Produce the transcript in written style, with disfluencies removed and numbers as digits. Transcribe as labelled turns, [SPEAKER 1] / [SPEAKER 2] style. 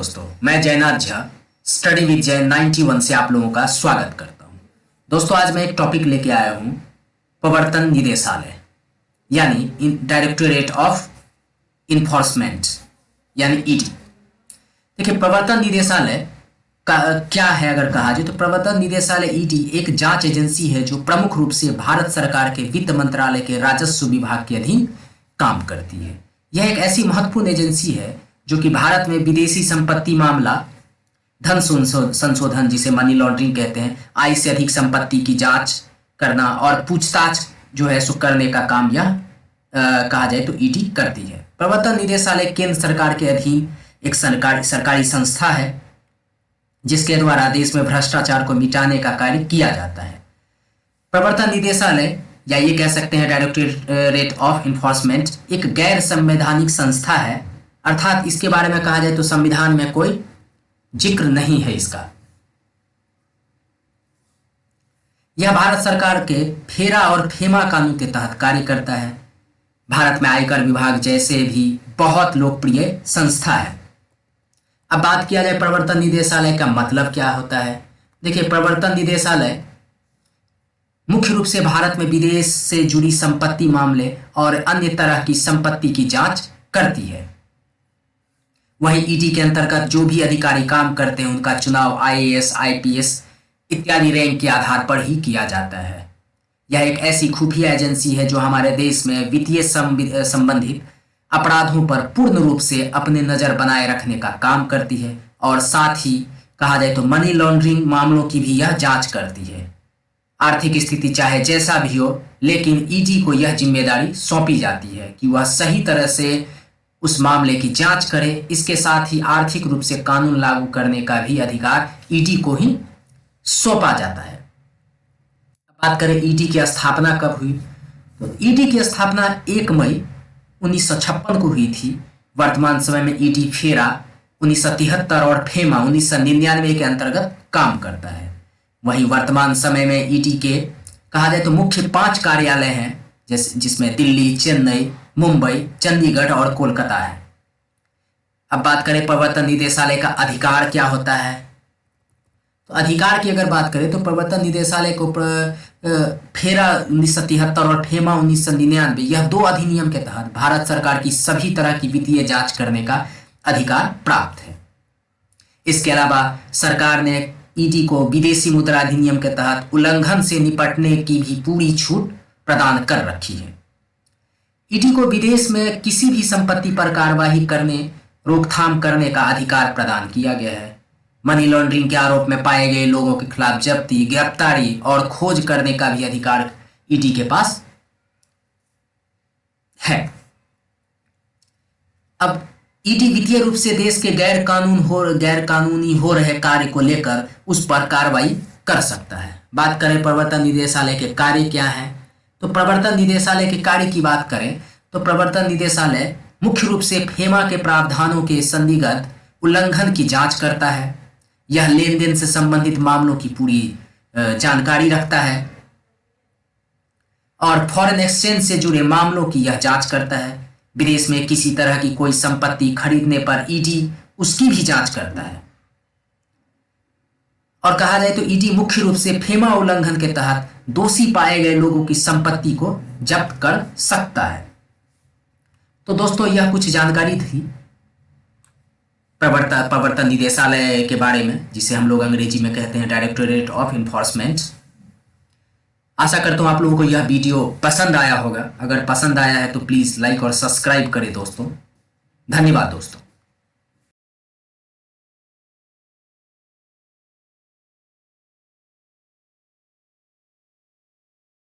[SPEAKER 1] दोस्तों, मैं जयनाथ Jha study with Jain 91 से आप लोगों का स्वागत करता हूं। दोस्तों, आज मैं एक टॉपिक लेके आया हूं, प्रवर्तन निदेशालय यानी डायरेक्टोरेट ऑफ इन्फोर्समेंट यानी ईडी। देखिए, प्रवर्तन निदेशालय का क्या है अगर कहा जाए तो प्रवर्तन निदेशालय ईडी एक जांच एजेंसी है जो प्रमुख रूप से भारत सरकार के वित्त मंत्रालय के राजस्व विभाग के अधीन काम करती है। यह एक ऐसी महत्वपूर्ण एजेंसी है जो कि भारत में विदेशी संपत्ति मामला, धन संशोधन जिसे मनी लॉन्ड्रिंग कहते हैं, आय से अधिक संपत्ति की जांच करना और पूछताछ जो है सो करने का काम यह कहा जाए तो ईडी करती है। प्रवर्तन निदेशालय केंद्र सरकार के अधीन एक सरकारी संस्था है जिसके द्वारा देश में भ्रष्टाचार को मिटाने का कार्य किया जाता है। प्रवर्तन निदेशालय या ये कह सकते हैं डायरेक्टोरेट ऑफ इन्फोर्समेंट एक गैर संवैधानिक संस्था है, अर्थात इसके बारे में कहा जाए तो संविधान में कोई जिक्र नहीं है इसका। यह भारत सरकार के फेरा और फेमा कानून के तहत कार्य करता है। भारत में आयकर विभाग जैसे भी बहुत लोकप्रिय संस्था है। अब बात किया जाए प्रवर्तन निदेशालय का मतलब क्या होता है। देखिए, प्रवर्तन निदेशालय मुख्य रूप से भारत में विदेश से जुड़ी संपत्ति मामले और अन्य तरह की संपत्ति की जांच करती है। वहीं ईडी के अंतर्गत जो भी अधिकारी काम करते हैं उनका चुनाव आईएएस, आईपीएस इत्यादि रैंक के आधार पर ही किया जाता है। यह एक ऐसी खुफिया एजेंसी है जो हमारे देश में वित्तीय संबंधित अपराधों पर पूर्ण रूप से अपने नजर बनाए रखने का काम करती है और साथ ही कहा जाए तो मनी लॉन्ड्रिंग मामलों की भी यह जांच करती है। आर्थिक स्थिति चाहे जैसा भी हो, लेकिन ईडी को यह जिम्मेदारी सौंपी जाती है कि वह सही तरह से उस मामले की जांच करे। इसके साथ ही आर्थिक रूप से कानून लागू करने का भी अधिकार ईडी को ही सौंपा जाता है। बात करें ईडी की स्थापना कब हुई, तो ईडी की स्थापना 1 मई 1956 को हुई थी। वर्तमान समय में ईडी फेरा 1973 और फेमा 1999 के अंतर्गत काम करता है। वहीं वर्तमान समय में ईडी के कहा जाए तो मुख्य 5 कार्यालय हैं, जिसमें दिल्ली, चेन्नई, मुंबई, चंडीगढ़ और कोलकाता है। अब बात करें प्रवर्तन निदेशालय का अधिकार क्या होता है, तो अधिकार की अगर बात करें तो प्रवर्तन निदेशालय को फेरा 1973 और फेमा 1999 यह 2 अधिनियम के तहत भारत सरकार की सभी तरह की वित्तीय जांच करने का अधिकार प्राप्त है। इसके अलावा सरकार ने ईडी को विदेशी मुद्रा अधिनियम के तहत उल्लंघन से निपटने की भी पूरी छूट प्रदान कर रखी है। ईडी को विदेश में किसी भी संपत्ति पर कार्रवाई करने, रोकथाम करने का अधिकार प्रदान किया गया है। मनी लॉन्ड्रिंग के आरोप में पाए गए लोगों के खिलाफ जब्ती, गिरफ्तारी और खोज करने का भी अधिकार ईडी के पास है। अब ईडी वित्तीय रूप से देश के गैर कानूनी हो रहे कार्य को लेकर उस पर कार्रवाई कर सकता है। बात करें प्रवर्तन निदेशालय के कार्य क्या है, तो प्रवर्तन निदेशालय के कार्य की बात करें तो प्रवर्तन निदेशालय मुख्य रूप से फेमा के प्रावधानों के संदिग्ध उल्लंघन की जांच करता है। यह लेन देन से संबंधित मामलों की पूरी जानकारी रखता है और फॉरेन एक्सचेंज से जुड़े मामलों की यह जांच करता है। विदेश में किसी तरह की कोई संपत्ति खरीदने पर ईडी उसकी भी जांच करता है। और कहा जाए तो ईडी मुख्य रूप से फेमा उल्लंघन के तहत दोषी पाए गए लोगों की संपत्ति को जब्त कर सकता है। तो दोस्तों, यह कुछ जानकारी थी प्रवर्तन निदेशालय के बारे में, जिसे हम लोग अंग्रेजी में कहते हैं डायरेक्टोरेट ऑफ इन्फोर्समेंट। आशा करता हूं आप लोगों को यह वीडियो पसंद आया होगा। अगर पसंद आया है तो प्लीज लाइक और सब्सक्राइब करें दोस्तों। धन्यवाद दोस्तों।